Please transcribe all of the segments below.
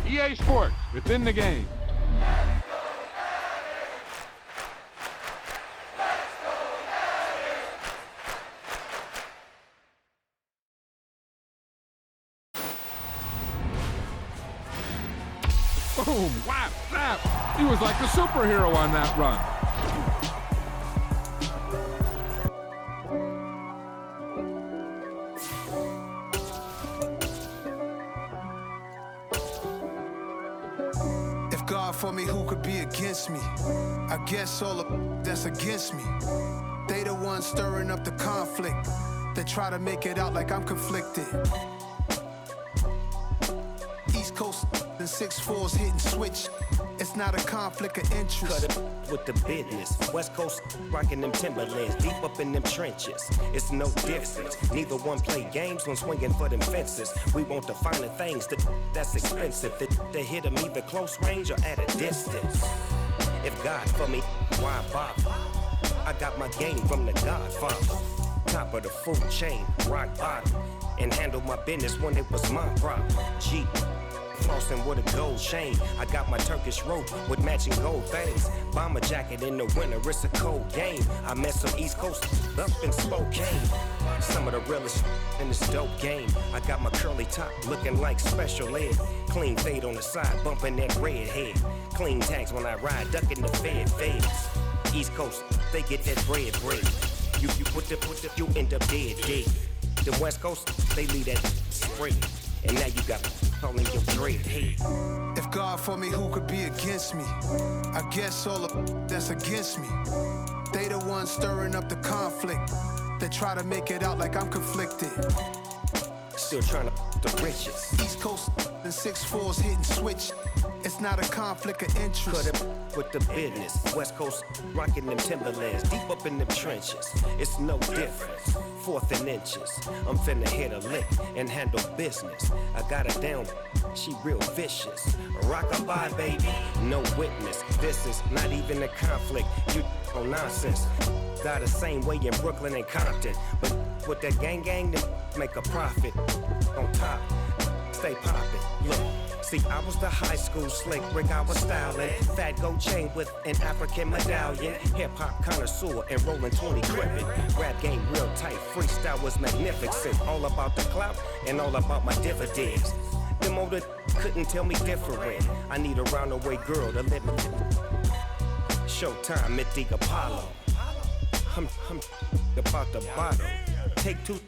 EA Sports, within the game. Boom, whap, snap. He was like the superhero on that run. If God for me, who could be against me? I guess all of that's against me. They the ones stirring up the conflict. They try to make it out like I'm conflicted. East Coast and 6'4's hitting switch. It's not a conflict of interest. Cut it with the business. West Coast rocking them Timberlands, deep up in them trenches. It's no difference. Neither one play games when swinging for them fences. We want the finer things that's expensive. They hit them either close range or at a distance. If God for me, why bother? I got my game from the Godfather. Top of the food chain, rock bottom. And handle my business when it was my problem. G. Flossing with a gold chain. I got my Turkish rope with matching gold things. Bomber jacket in the winter, it's a cold game. I met some East Coast up in Spokane. Some of the realest in this dope game. I got my curly top looking like special ed. Clean fade on the side, bumping that red head. Clean tags when I ride, ducking the fades. East Coast, they get that bread. You you end up dead. The West Coast, they leave that spray. And now you got calling your dread head. If God for me, who could be against me? I guess all of that's against me. They the ones stirring up the conflict. They try to make it out like I'm conflicted. Still trying to the riches. East Coast and 6'4's hitting switch. It's not a conflict of interest. Cut it with the business. West Coast rocking them Timberlands, deep up in them trenches. It's no difference. Fourth and inches. I'm finna hit a lick and handle business. I got her down, she real vicious. Rock-a-bye, baby, no witness. This is not even a conflict. You on nonsense. Got the same way in Brooklyn and Compton, but with that gang, then make a profit. On top, stay poppin'. Look. See, I was the high school slick Rick, I was styling. Fat gold chain with an African medallion. Hip-hop connoisseur and rolling 20 cribbin'. Rap game real tight, freestyle was magnificent. All about the clout and all about my dividends. Them older couldn't tell me different. I need a roundaway girl to let me. Showtime at the Apollo. I'm about the bottom. Take two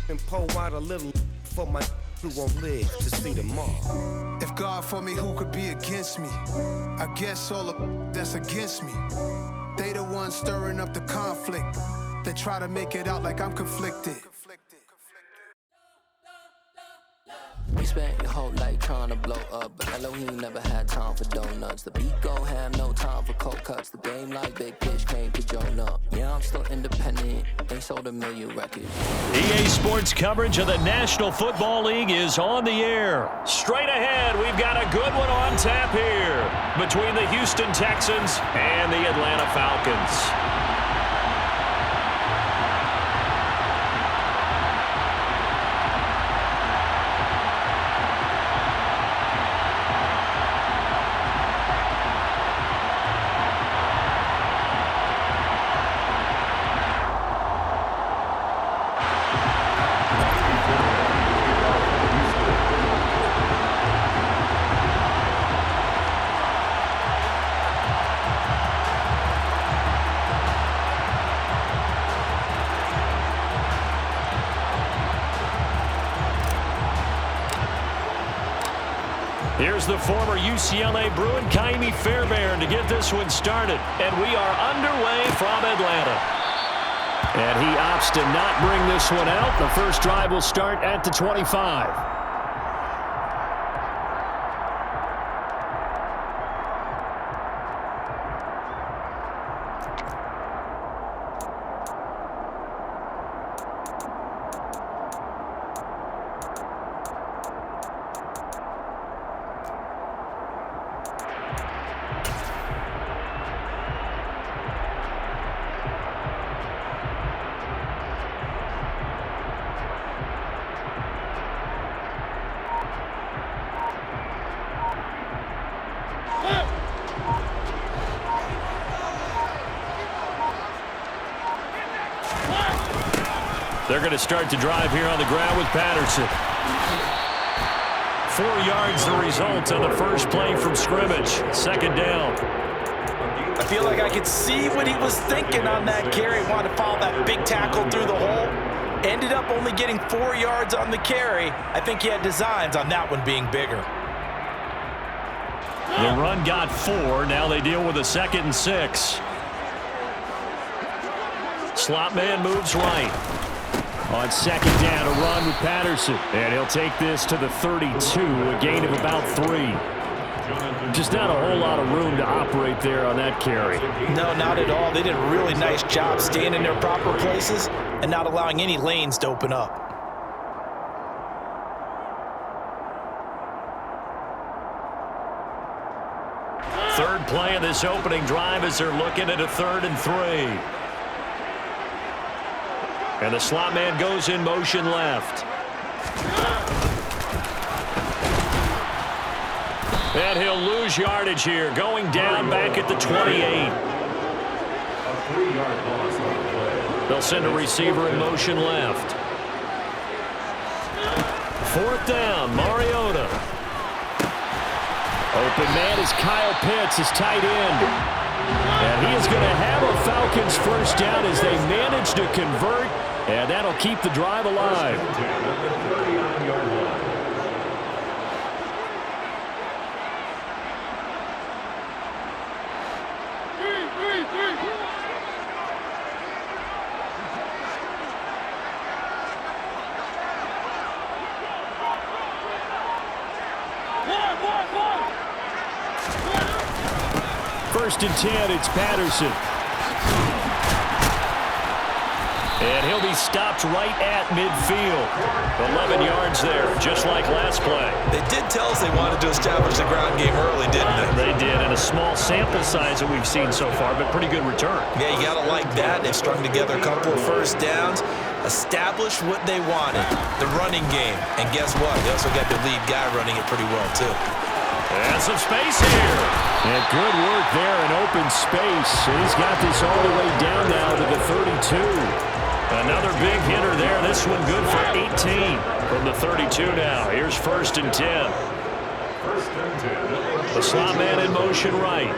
and pull out a little for my who won't live to see tomorrow. If God for me, who could be against me? I guess all of that's against me. They the ones stirring up the conflict. They try to make it out like I'm conflicted. We spent your whole life trying to blow up, but Elohim never had time for donuts. The beat gon' have no time for cold cuts. The game like Big Fish came to join up. Yeah, I'm still independent. They sold 1 million records. EA Sports coverage of the National Football League is on the air. Straight ahead, we've got a good one on tap here between the Houston Texans and the Atlanta Falcons. Here's the former UCLA Bruin, Kaimi Fairbairn, to get this one started. And we are underway from Atlanta. And he opts to not bring this one out. The first drive will start at the 25. They're going to start to drive here on the ground with Patterson. 4 yards the result on the first play from scrimmage. Second down. I feel like I could see what he was thinking on that carry. Wanted to follow that big tackle through the hole. Ended up only getting 4 yards on the carry. I think he had designs on that one being bigger. The run got 4. Now they deal with a 2nd and 6. Slot man moves right. On second down, a run with Patterson. And he'll take this to the 32, a gain of about 3. Just not a whole lot of room to operate there on that carry. No, not at all. They did a really nice job staying in their proper places and not allowing any lanes to open up. Third play of this opening drive as they're looking at a 3rd and 3. And the slot man goes in motion left. And he'll lose yardage here, going down back at the 28. They'll send a receiver in motion left. 4th down, Mariota. Open man is Kyle Pitts, his tight end. And he is going to have a Falcons first down as they manage to convert, and that'll keep the drive alive. First and 10, it's Patterson. And he'll be stopped right at midfield. 11 yards there, just like last play. They did tell us they wanted to establish the ground game early, didn't they? They did, and a small sample size that we've seen so far, but pretty good return. Yeah, you got to like that. They've strung together a couple of first downs, established what they wanted, the running game. And guess what? They also got the lead guy running it pretty well, too. And some space here. And good work there in open space. And he's got this all the way down now to the 32. Another big hitter there. This one good for 18 from the 32 now. Here's 1st and 10. The slot man in motion right.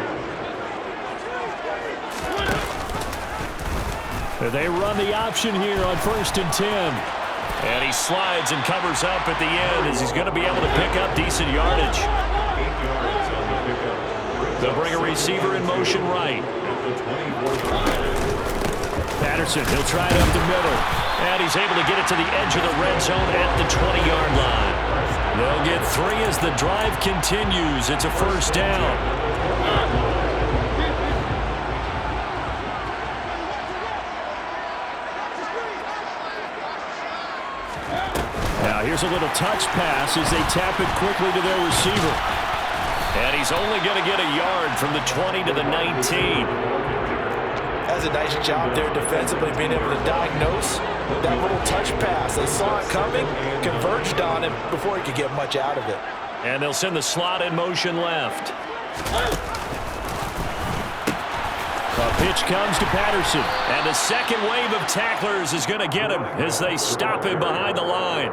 And they run the option here on 1st and 10. And he slides and covers up at the end as he's going to be able to pick up decent yardage. They'll bring a receiver in motion right. Patterson, he'll try it up the middle. And he's able to get it to the edge of the red zone at the 20-yard line. They'll get 3 as the drive continues. It's a first down. Now here's a little touch pass as they tap it quickly to their receiver. And he's only going to get a yard from the 20 to the 19. That's a nice job there defensively, being able to diagnose that little touch pass. They saw it coming, converged on him before he could get much out of it. And they'll send the slot in motion left. A pitch comes to Patterson. And the second wave of tacklers is going to get him as they stop him behind the line.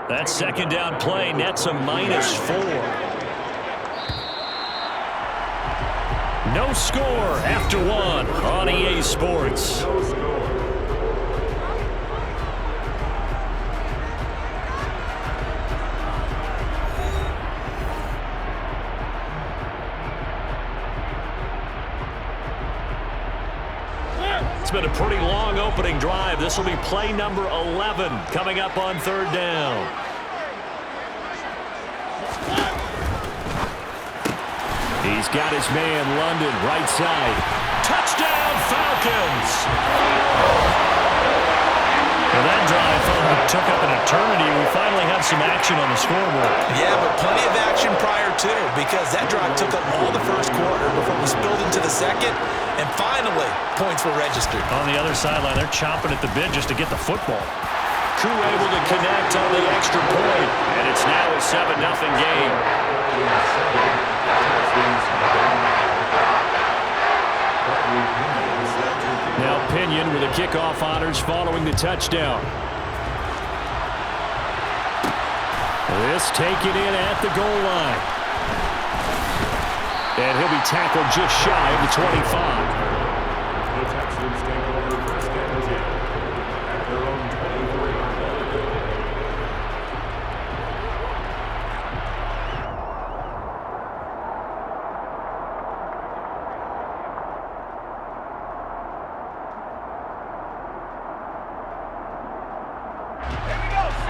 That second down play nets a -4. No score after 1 on EA Sports. It's been a pretty long opening drive. This will be play number 11 coming up on 3rd down. He's got his man, London, right side. Touchdown, Falcons! Well, that drive took up an eternity. We finally have some action on the scoreboard. Yeah, but plenty of action prior to, because that drive took up all the first quarter before we spilled into the second, and finally, points were registered. On the other sideline, they're chomping at the bit just to get the football. Crew able to connect on the extra point, and it's now a 7-0 game. Now Pinion with the kickoff honors following the touchdown. This taken in at the goal line. And he'll be tackled just shy of the 25. The Texans take over first and 10 at their own 23.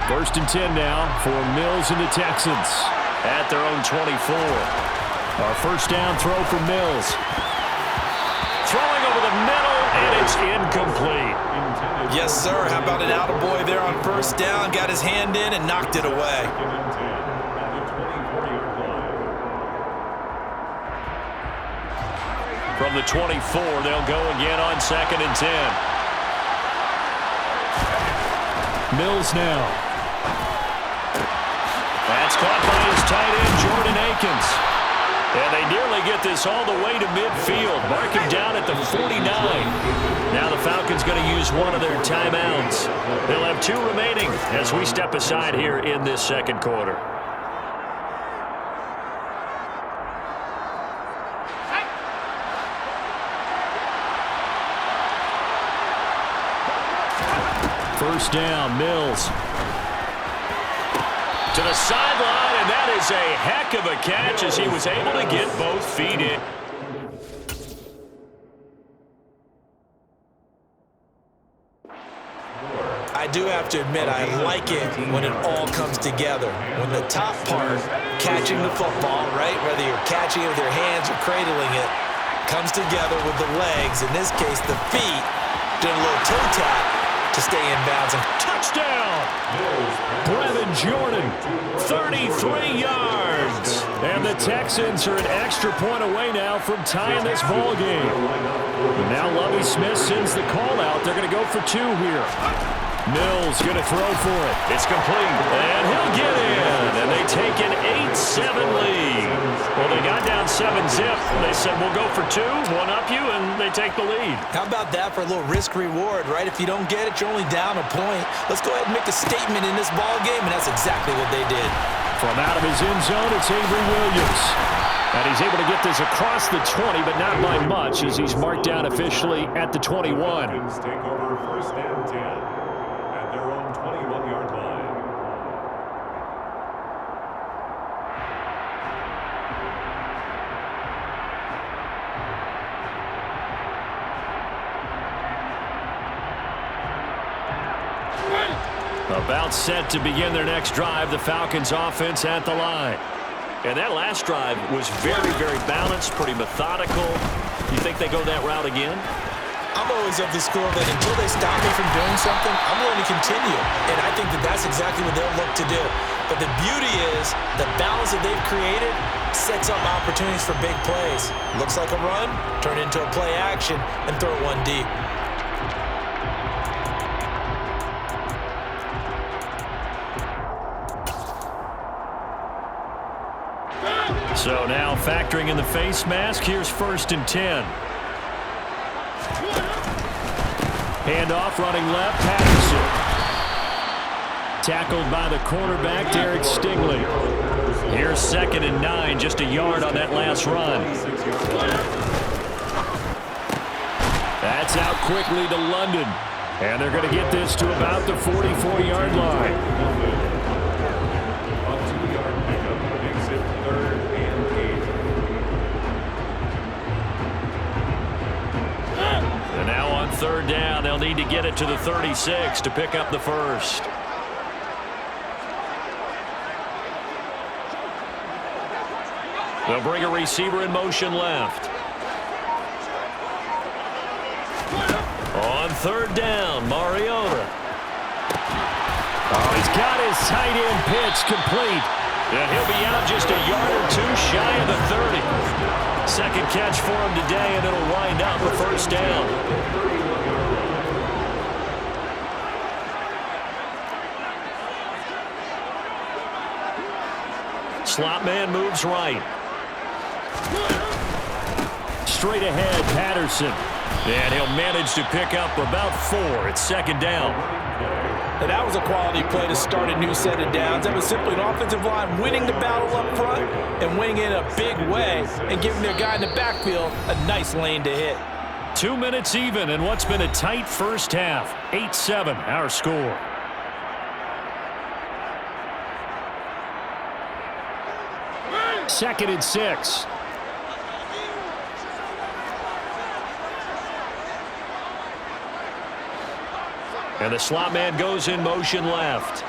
First and 10 now for Mills and the Texans at their own 24. Our first down throw for Mills. Throwing over the middle, and it's incomplete. Yes, sir. How about an attaboy there on first down? Got his hand in and knocked it away. From the 24, they'll go again on second and 10. Mills now. That's caught by his tight end, Jordan Akins. And they nearly get this all the way to midfield. Mark him down at the 49. Now the Falcons going to use one of their timeouts. They'll have 2 remaining as we step aside here in this second quarter. First down, Mills. To the sideline, and that is a heck of a catch as he was able to get both feet in. I do have to admit, I like it when it all comes together. When the top part, catching the football, right, whether you're catching it with your hands or cradling it, comes together with the legs, in this case the feet, doing a little toe tap to stay in bounds. And touchdown! Brevin Jordan, 33 yards. And the Texans are an extra point away now from tying this ball game. And now Lovie Smith sends the call out. They're going to go for 2 here. Mills going to throw for it. It's complete. And he'll get in. And they take an 8-7 lead. Well, they got down 7-zip. They said, we'll go for 2, one up you, and they take the lead. How about that for a little risk-reward, right? If you don't get it, you're only down a point. Let's go ahead and make a statement in this ball game, and that's exactly what they did. From out of his end zone, it's Avery Williams. And he's able to get this across the 20, but not by much, as he's marked down officially at the 21. Take over first and 10 at their own 21-yard line. About set to begin their next drive, the Falcons offense at the line. And that last drive was very, very balanced, pretty methodical. You think they go that route again? I'm always of the school that until they stop me from doing something, I'm going to continue. And I think that that's exactly what they'll look to do. But the beauty is the balance that they've created sets up opportunities for big plays. Looks like a run, turn into a play action, and throw it 1 deep. So now factoring in the face mask, here's first and 10. Handoff running left, Patterson. Tackled by the cornerback, Derek Stingley. Here's second and 9, just a yard on that last run. That's out quickly to London. And they're going to get this to about the 44-yard line. Third down, they'll need to get it to the 36 to pick up the first. They'll bring a receiver in motion left. On third down, Mariota. Oh, he's got his tight end pitch complete. And he'll be out just a yard or 2 shy of the 30. Second catch for him today, and it'll wind up a first down. Slot man moves right. Straight ahead, Patterson. And he'll manage to pick up about 4. It's second down. And that was a quality play to start a new set of downs. That was simply an offensive line winning the battle up front and winning it in a big way and giving their guy in the backfield a nice lane to hit. 2 minutes even in what's been a tight first half. 8-7 our score. Second and 6. And the slot man goes in motion left.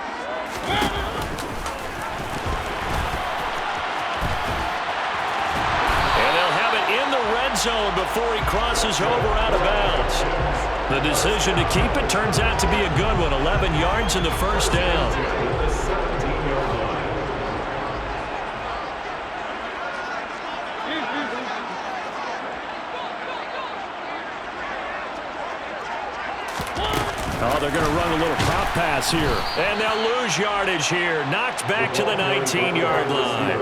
And they'll have it in the red zone before he crosses over out of bounds. The decision to keep it turns out to be a good one. 11 yards in the first down. Oh, they're going to run a little pop pass here. And they'll lose yardage here. Knocked back to the 19-yard line.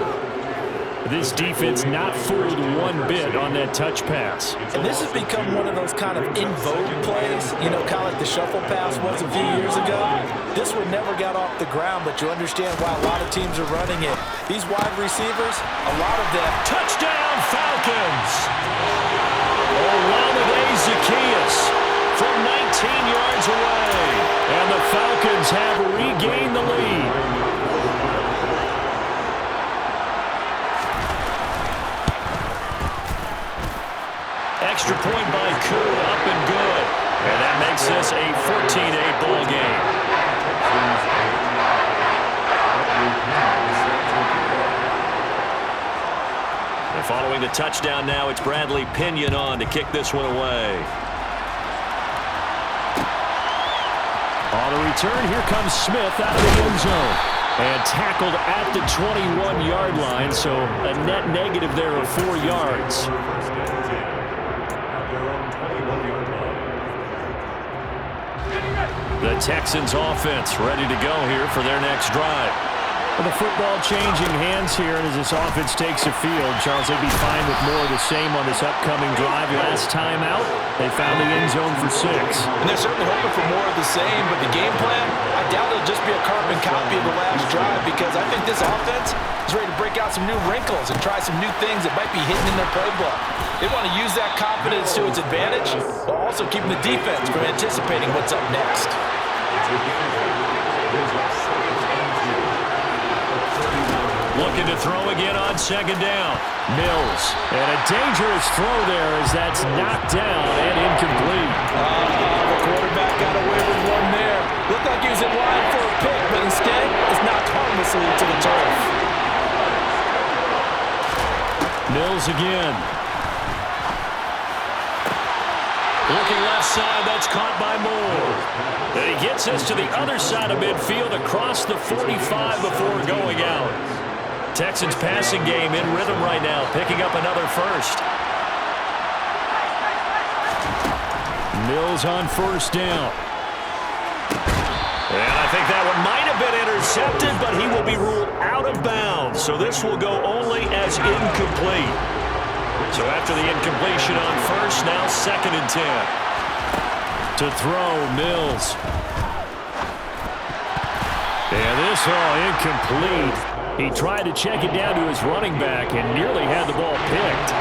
This defense not fooled one bit on that touch pass. And this has become one of those kind of in vogue plays, you know, kind of like the shuffle pass was a few years ago. This one never got off the ground, but you understand why a lot of teams are running it. These wide receivers, a lot of them. Touchdown, Falcons! Olamide Zaccheaus from 19 yards away. And the Falcons have regained the lead. Extra point by Koo, up and good. And that makes this a 14-8 ball game. And following the touchdown now, it's Bradley Pinion on to kick this one away. On the return, here comes Smith out of the end zone. And tackled at the 21-yard line, so a net negative there of 4 yards. The Texans offense ready to go here for their next drive. Well, the football changing hands here, and as this offense takes the field, Charles, they'd be fine with more of the same on this upcoming drive. Last time out, they found the end zone for 6. And they're certainly hoping for more of the same, but the game plan, I doubt it'll just be a carbon copy of the last drive, because I think this offense is ready to break out some new wrinkles and try some new things that might be hidden in their playbook. They want to use that confidence to its advantage, while also keeping the defense from anticipating what's up next. Looking to throw again on second down. Mills. And a dangerous throw there as that's knocked down and incomplete. The quarterback got away with one there. Looked like he was in line for a pick, but instead is knocked harmlessly to the turf. Mills again. Looking left side, that's caught by Moore. And he gets us to the other side of midfield across the 45 before going out. Texans passing game in rhythm right now, picking up another first. Mills on first down. And I think that one might have been intercepted, but he will be ruled out of bounds. So this will go only as incomplete. So after the incompletion on first, now second and 10. To throw, Mills. And this all incomplete. He tried to check it down to his running back and nearly had the ball picked.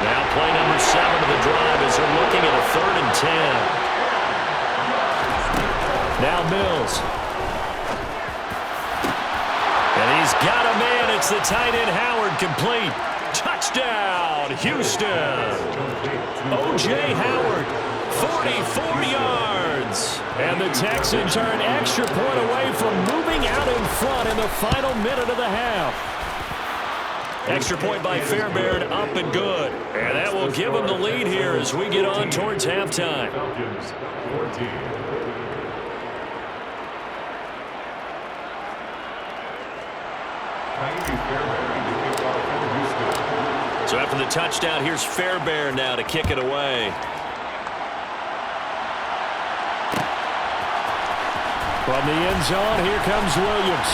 Now play number 7 of the drive as they're looking at a third and 10. Now Mills. And he's got a man. It's the tight end Howard, complete. Touchdown, Houston. O.J. Howard, 44 yards. And the Texans are an extra point away from moving out in front in the final minute of the half. Extra point by Fairbairn, up and good. And that will give them the lead here as we get on towards halftime. So after the touchdown, here's Fairbairn now to kick it away. From the end zone, here comes Williams.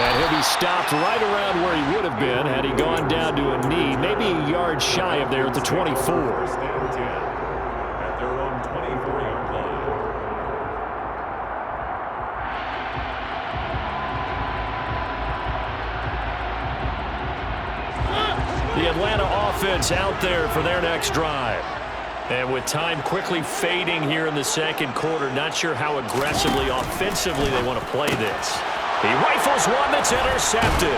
And he'll be stopped right around where he would have been had he gone down to a knee, maybe a yard shy of there at the 24. First and 10 at their own 24-yard line. The Atlanta offense out there for their next drive. And with time quickly fading here in the second quarter, not sure how aggressively, offensively they want to play this. He rifles one that's intercepted.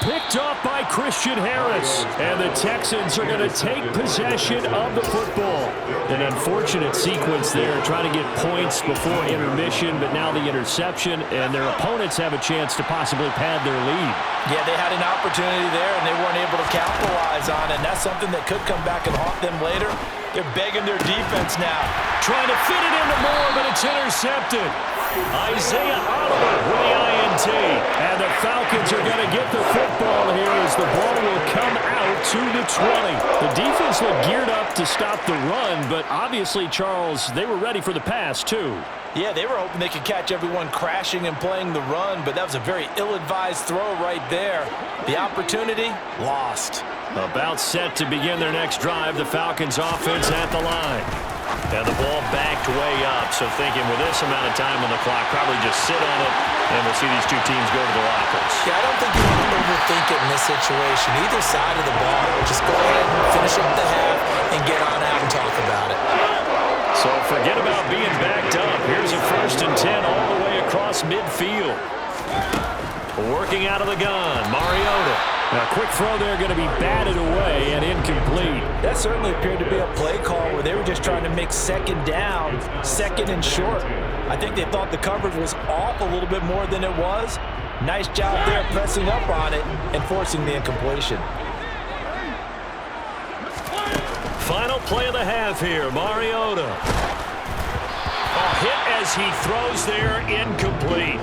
Picked off by Christian Harris. And the Texans are going to take possession of the football. An unfortunate sequence there, trying to get points before intermission, but now the interception, and their opponents have a chance to possibly pad their lead. Yeah, they had an opportunity there, and they weren't able to capitalize on it. And that's something that could come back and haunt them later. They're begging their defense now. Trying to fit it into Moore, but it's intercepted. Isaiah Oliver with the INT. And the Falcons are going to get the football here as the ball will come out to the 20. The defense looked geared up to stop the run, but obviously, Charles, they were ready for the pass, too. Yeah, they were hoping they could catch everyone crashing and playing the run, but that was a very ill-advised throw right there. The opportunity, lost. About set to begin their next drive, the Falcons offense at the line. And the ball backed way up, so thinking with this amount of time on the clock, probably just sit on it, and we'll see these two teams go to the lockers. Yeah, I don't think you want to overthink it in this situation. Either side of the ball, just go ahead and finish up the half and get on out and talk about it. So forget about being backed up. Here's a 1st and 10 all the way across midfield. Working out of the gun, Mariota. Now, quick throw there, going to be batted away and incomplete. That certainly appeared to be a play call where they were just trying to make second down, second and short. I think they thought the coverage was off a little bit more than it was. Nice job there pressing up on it and forcing the incompletion. Final play of the half here, Mariota. A hit as he throws there, incomplete.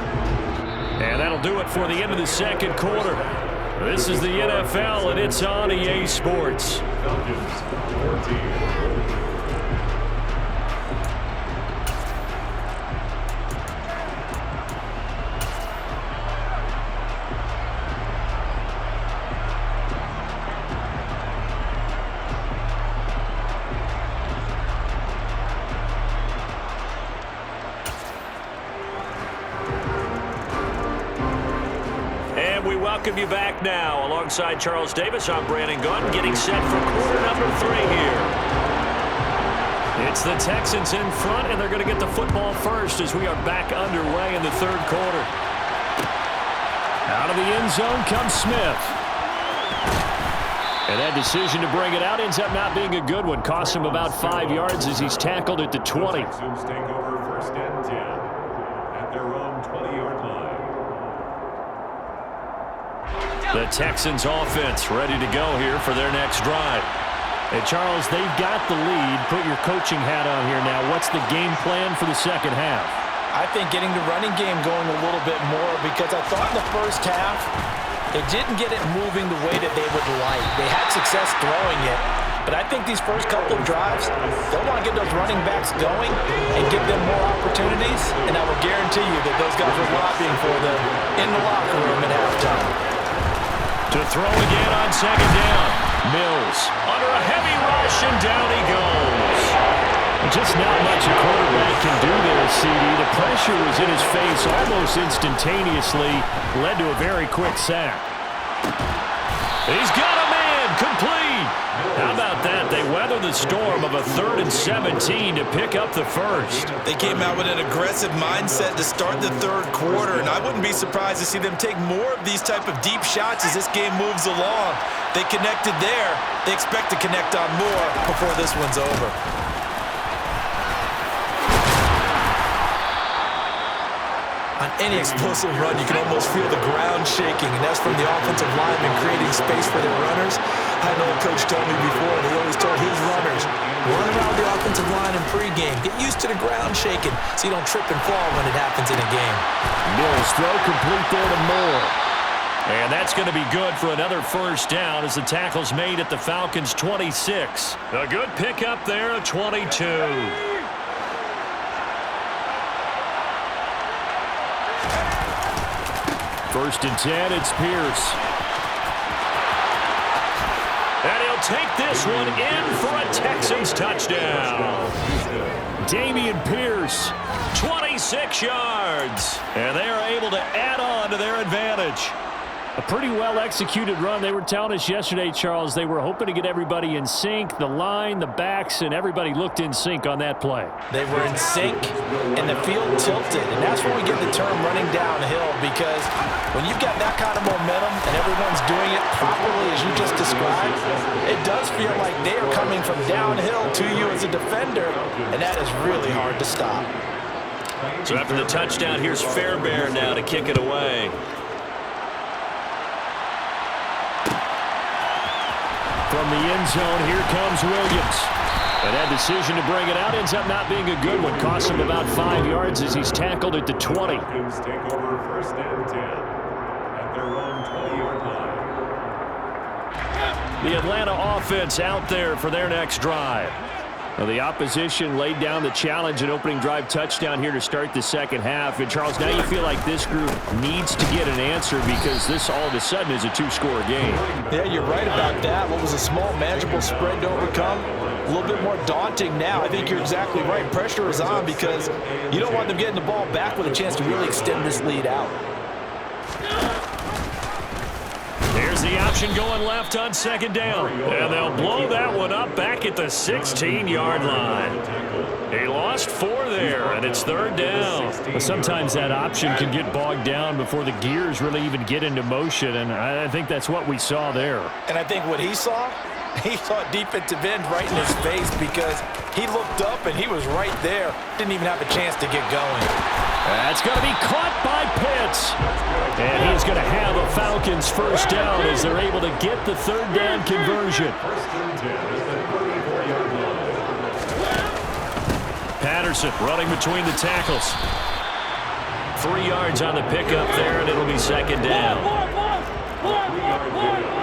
And that'll do it for the end of the second quarter. This is the NFL, and it's on EA Sports. Falcons 14. We welcome you back now. Alongside Charles Davis, I'm Brandon Gunn, getting set for quarter number 3 here. It's the Texans in front, and they're going to get the football first as we are back underway in the third quarter. Out of the end zone comes Smith. And that decision to bring it out ends up not being a good one. Costs him about 5 yards as he's tackled at the 20. Texans take over 1st and 10 at their own 20-yard line. The Texans offense ready to go here for their next drive. And Charles, they've got the lead. Put your coaching hat on here now. What's the game plan for the second half? I think getting the running game going a little bit more, because I thought in the first half they didn't get it moving the way that they would like. They had success throwing it, but I think these first couple of drives, they'll want to get those running backs going and give them more opportunities, and I will guarantee you that those guys are lobbying for them in the locker room at halftime. To throw again on second down. Mills under a heavy rush, and down he goes. Just not much a quarterback can do there, CD. The pressure was in his face almost instantaneously. Led to a very quick sack. He's got a man. Complete. How about that? They weather the storm of a 3rd and 17 to pick up the first. They came out with an aggressive mindset to start the third quarter, and I wouldn't be surprised to see them take more of these type of deep shots as this game moves along. They connected there. They expect to connect on more before this one's over. On any explosive run, you can almost feel the ground shaking, and that's from the offensive linemen creating space for their runners. I know a coach told me before, and he always told his runners, run around the offensive line in pregame. Get used to the ground shaking so you don't trip and fall when it happens in a game. Mills throw complete there to Moore. And that's going to be good for another first down as the tackle's made at the Falcons' 26. A good pickup there, a 22. First and 10, it's Pierce. And he'll take this one in for a Texans touchdown. Damian Pierce, 26 yards. And they are able to add on to their advantage. A pretty well-executed run. They were telling us yesterday, Charles, they were hoping to get everybody in sync, the line, the backs, and everybody looked in sync on that play. They were in sync, and the field tilted, and that's where we get the term running downhill, because when you've got that kind of momentum and everyone's doing it properly as you just described, it does feel like they are coming from downhill to you as a defender, and that is really hard to stop. So after the touchdown, here's Fairbairn now to kick it away. From the end zone, here comes Williams. And that decision to bring it out ends up not being a good one. Costs him about 5 yards as he's tackled at the 20. Take over first and 10 at their own 20-yard line. The Atlanta offense out there for their next drive. Well, the opposition laid down the challenge, an opening drive touchdown here to start the second half. And, Charles, now you feel like this group needs to get an answer because this all of a sudden is a two-score game. Yeah, you're right about that. What was a small, manageable spread to overcome, a little bit more daunting now. I think you're exactly right. Pressure is on because you don't want them getting the ball back with a chance to really extend this lead out. Here's the option going left on second down. And they'll blow that one up back at the 16-yard line. He lost 4 there, and it's third down. But sometimes that option can get bogged down before the gears really even get into motion, and I think that's what we saw there. And I think what he saw defensive end right in his face because he looked up and he was right there. Didn't even have a chance to get going. That's going to be caught by Pitts. And he is going to have a Falcons first down as they're able to get the third down conversion. Patterson running between the tackles. 3 yards on the pickup there, and it'll be second down.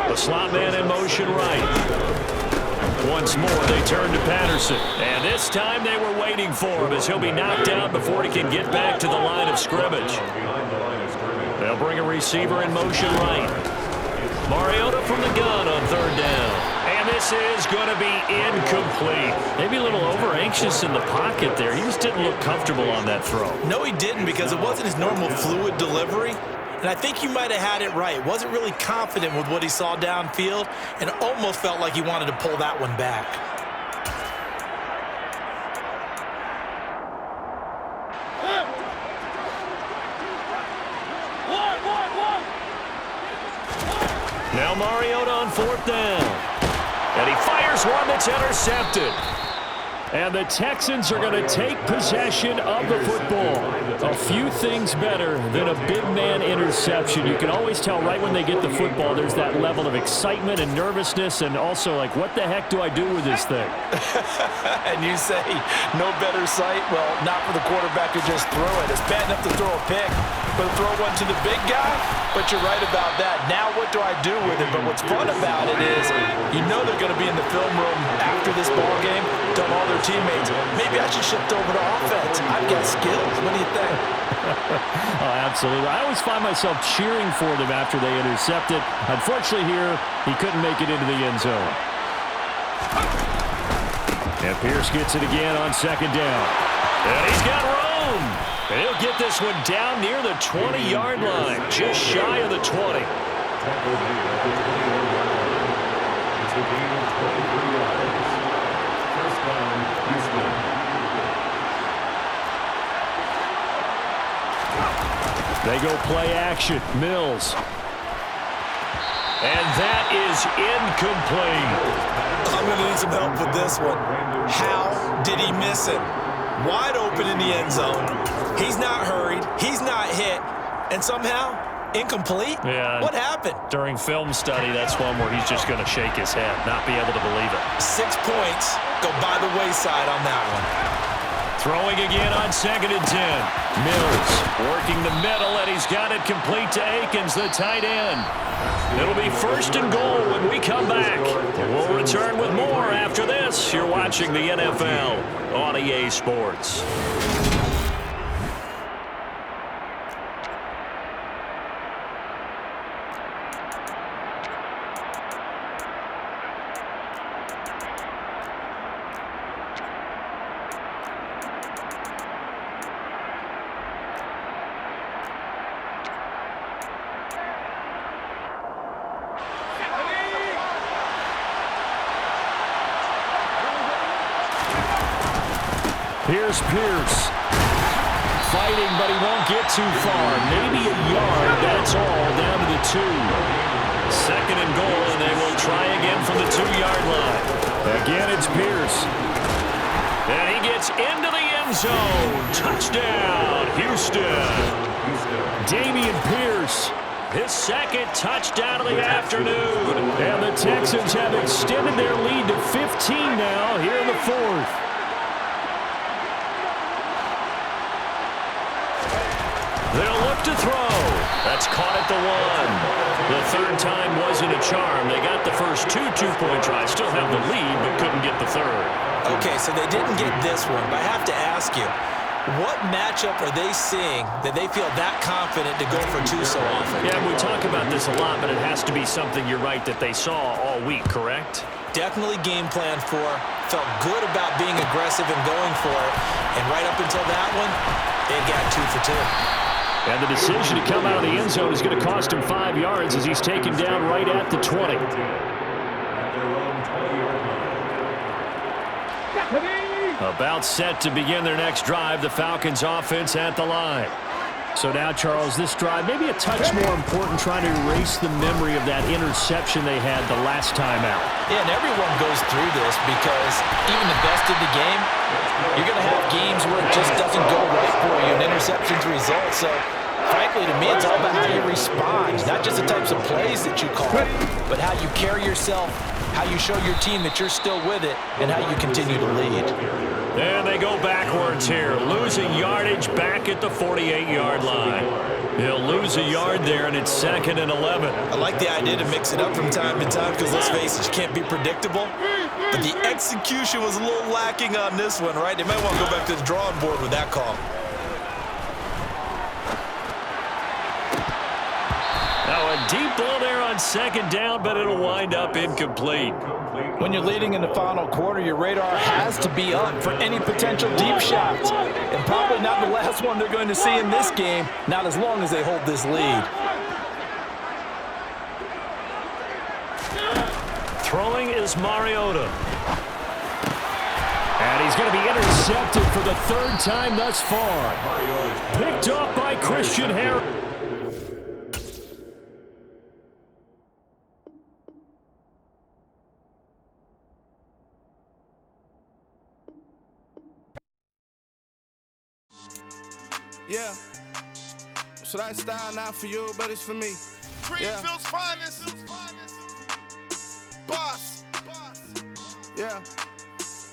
The slot man in motion right. Once more, they turn to Patterson. And this time they were waiting for him as he'll be knocked out before he can get back to the line of scrimmage. They'll bring a receiver in motion right. Mariota from the gun on third down. And this is going to be incomplete. Maybe a little over-anxious in the pocket there. He just didn't look comfortable on that throw. No, he didn't because it wasn't his normal fluid delivery. And I think you might have had it right. Wasn't really confident with what he saw downfield and almost felt like he wanted to pull that one back. Now Mariota on fourth down. And he fires one that's intercepted. And the Texans are going to take possession of the football. A few things better than a big man interception. You can always tell right when they get the football, there's that level of excitement and nervousness and also like, what the heck do I do with this thing? And you say, no better sight? Well, not for the quarterback to just throw it. It's bad enough to throw a pick, but to throw one to the big guy? But you're right about that. Now what do I do with it? But what's fun about it is you know they're going to be in the film room after this ball game, tell all their teammates, maybe I should shift over to offense. I've got skills. What do you think? Oh, absolutely. I always find myself cheering for them after they intercept it. Unfortunately here, he couldn't make it into the end zone. And Pierce gets it again on second down. And he's got room. And he'll get this one down near the 20-yard line, just shy of the 20. They go play action. Mills. And that is incomplete. I'm going to need some help with this one. How did he miss him? Wide open in the end zone. He's not hurried. He's not hit. And somehow, incomplete? Yeah. What happened? During film study, that's one where he's just going to shake his head, not be able to believe it. 6 points go by the wayside on that one. Throwing again on second and 10. Mills working the middle, and he's got it complete to Akins, the tight end. It'll be first and goal when we come back. We'll return with more after this. You're watching the NFL on EA Sports. Here's Pierce. Fighting, but he won't get too far. Maybe a yard, that's all, down to the 2. Second and goal, and they will try again from the 2-yard line. Again, it's Pierce. And he gets into the end zone. Touchdown, Houston. Damian Pierce, his second touchdown of the afternoon. And the Texans have extended their lead to 15 now here in the 4th. They'll look to throw. That's caught at the 1. The third time wasn't a charm. They got the first 2 two-point tries, still have the lead, but couldn't get the third. Okay, so they didn't get this one, but I have to ask you, what matchup are they seeing that they feel that confident to go for 2 so often? Yeah, we talk about this a lot, but it has to be something, you're right, that they saw all week, correct? Definitely game plan for, felt good about being aggressive and going for it, and right up until that one, they've got 2 for 2. And the decision to come out of the end zone is going to cost him 5 yards as he's taken down right at the 20. About set to begin their next drive, the Falcons offense at the line. So now, Charles, this drive maybe a touch more important, trying to erase the memory of that interception they had the last time out. Yeah, and everyone goes through this because even the best of the game, you're going to have games where it just doesn't go right for you, and interceptions result. So, frankly, to me, it's all about how you respond, not just the types of plays that you call, but how you carry yourself, how you show your team that you're still with it, and how you continue to lead. And they go backwards here, losing yardage back at the 48-yard line. He'll lose a yard there, and it's 2nd and 11. I like the idea to mix it up from time to time because, let's face it, you can't be predictable. But the execution was a little lacking on this one, right? They might want to go back to the drawing board with that call. Now a deep ball there on 2nd down, but it'll wind up incomplete. When you're leading in the final quarter, your radar has to be up for any potential deep shots. And probably not the last one they're going to see in this game, not as long as they hold this lead. Throwing is Mariota. And he's going to be intercepted for the 3rd time thus far. Picked up by Christian Harris. Yeah. So that style not for you, but it's for me. Greenfield's finest. Boss. Yeah.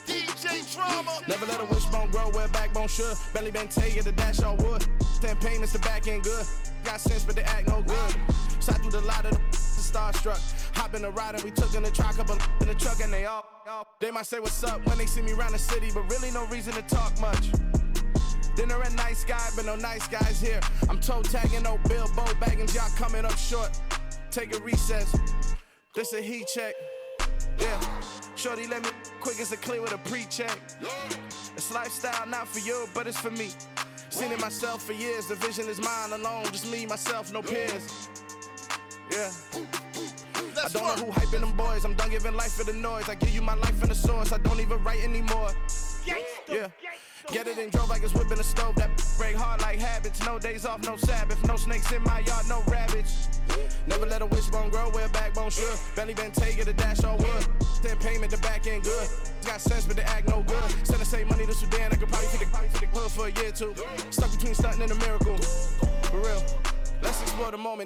DJ Drama. Never let a wishbone grow where backbone should. Belly been take it, the dash all wood. 10 payments, the back end good. Got sense, but they act no good. Sat through the lot of the starstruck. Hop in the ride and we took in the truck, couple in the truck and they all. They might say what's up when they see me around the city, but really no reason to talk much. Dinner a nice guy, but no nice guys here. I'm toe tagging, no Bilbo Baggins, y'all coming up short. Take a recess. This a heat check. Yeah. Shorty let me quick as a clear with a pre-check. It's lifestyle not for you, but it's for me. Seen it myself for years. The vision is mine alone. Just me, myself, no peers. Yeah. I don't know who hyping them boys. I'm done giving life for the noise. I give you my life in the source. I don't even write anymore. Yeah. Get it and drove like it's whipping a stove. That break hard like habits. No days off, no Sabbath. No snakes in my yard, no rabbits. Never let a wishbone grow where backbone should. Belly been taking the dash all wood. 10 payment, the back end good. Got sense, but they act no good. Send the same money to Sudan. I could probably take the hood for a year or two. Stuck between stunting and a miracle. For real. Let's explore the moment.